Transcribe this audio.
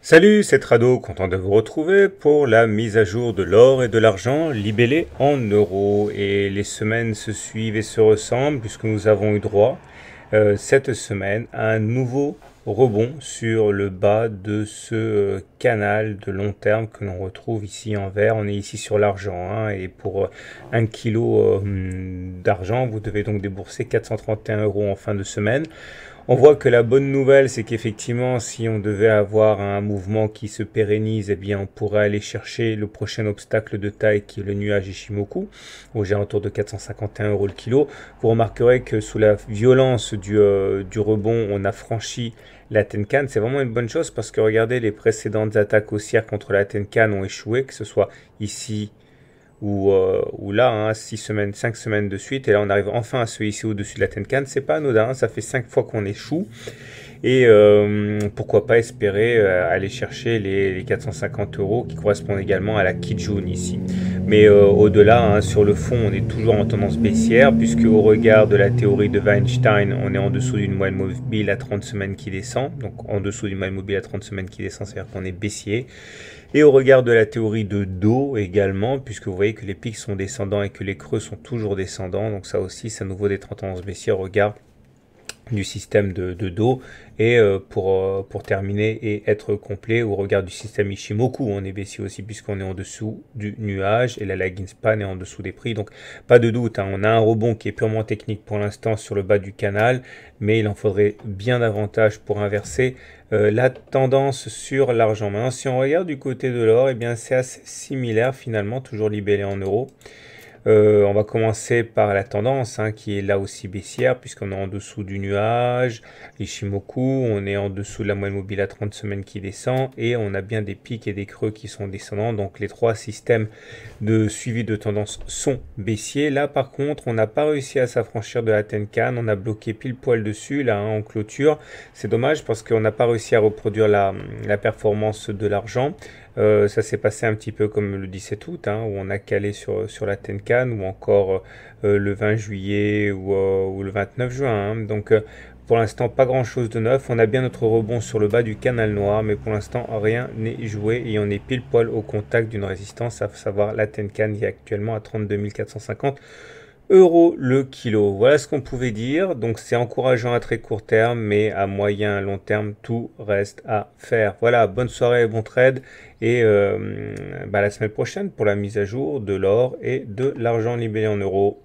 Salut, c'est Trado, content de vous retrouver pour la mise à jour de l'or et de l'argent libellés en euros. Et les semaines se suivent et se ressemblent puisque nous avons eu droit cette semaine à un nouveau rebond sur le bas de ce canal de long terme que l'on retrouve ici en vert. On est ici sur l'argent hein, et pour 1 kilo d'argent, vous devez donc débourser 431 euros en fin de semaine. On voit que la bonne nouvelle, c'est qu'effectivement, si on devait avoir un mouvement qui se pérennise, eh bien, on pourrait aller chercher le prochain obstacle de taille qui est le nuage Ishimoku, aux alentours de 451 euros le kilo. Vous remarquerez que sous la violence du rebond, on a franchi la Tenkan. C'est vraiment une bonne chose parce que regardez, les précédentes attaques haussières contre la Tenkan ont échoué, que ce soit ici, ou là, hein, 6 semaines, 5 semaines de suite, et là on arrive enfin à se hisser au-dessus de la Tenkan. C'est pas anodin, ça fait 5 fois qu'on échoue, et pourquoi pas espérer aller chercher les 450 euros qui correspondent également à la Kijun ici. Mais au-delà, hein, sur le fond, on est toujours en tendance baissière, puisque au regard de la théorie de Weinstein, on est en dessous d'une moyenne mobile à 30 semaines qui descend, donc en dessous d'une moyenne mobile à 30 semaines qui descend, c'est-à-dire qu'on est baissier. Et au regard de la théorie de dos également, puisque vous voyez que les pics sont descendants et que les creux sont toujours descendants, donc ça aussi, c'est à nouveau des tendances baissières au regard du système de dos. Et pour terminer et être complet, au regard du système Ishimoku, on est baissier aussi puisqu'on est en dessous du nuage et la lagging span est en dessous des prix. Donc pas de doute, hein, on a un rebond qui est purement technique pour l'instant sur le bas du canal, mais il en faudrait bien davantage pour inverser la tendance sur l'argent. Maintenant, si on regarde du côté de l'or, eh bien c'est assez similaire finalement, toujours libellé en euros. On va commencer par la tendance hein, qui est là aussi baissière puisqu'on est en dessous du nuage, Ishimoku, on est en dessous de la moyenne mobile à 30 semaines qui descend et on a bien des pics et des creux qui sont descendants. Donc les trois systèmes de suivi de tendance sont baissiers. Là par contre on n'a pas réussi à s'affranchir de la Tenkan, on a bloqué pile poil dessus là hein, en clôture. C'est dommage parce qu'on n'a pas réussi à reproduire la performance de l'argent. Ça s'est passé un petit peu comme le 17 août, hein, où on a calé sur la Tenkan, ou encore le 20 juillet ou le 29 juin. Hein. Donc pour l'instant, pas grand-chose de neuf. On a bien notre rebond sur le bas du canal noir, mais pour l'instant, rien n'est joué et on est pile poil au contact d'une résistance, à savoir la Tenkan qui est actuellement à 32 450 euros le kilo. Voilà ce qu'on pouvait dire. Donc c'est encourageant à très court terme, mais à moyen long terme, tout reste à faire. Voilà, bonne soirée, bon trade et la semaine prochaine pour la mise à jour de l'or et de l'argent libellé en euros.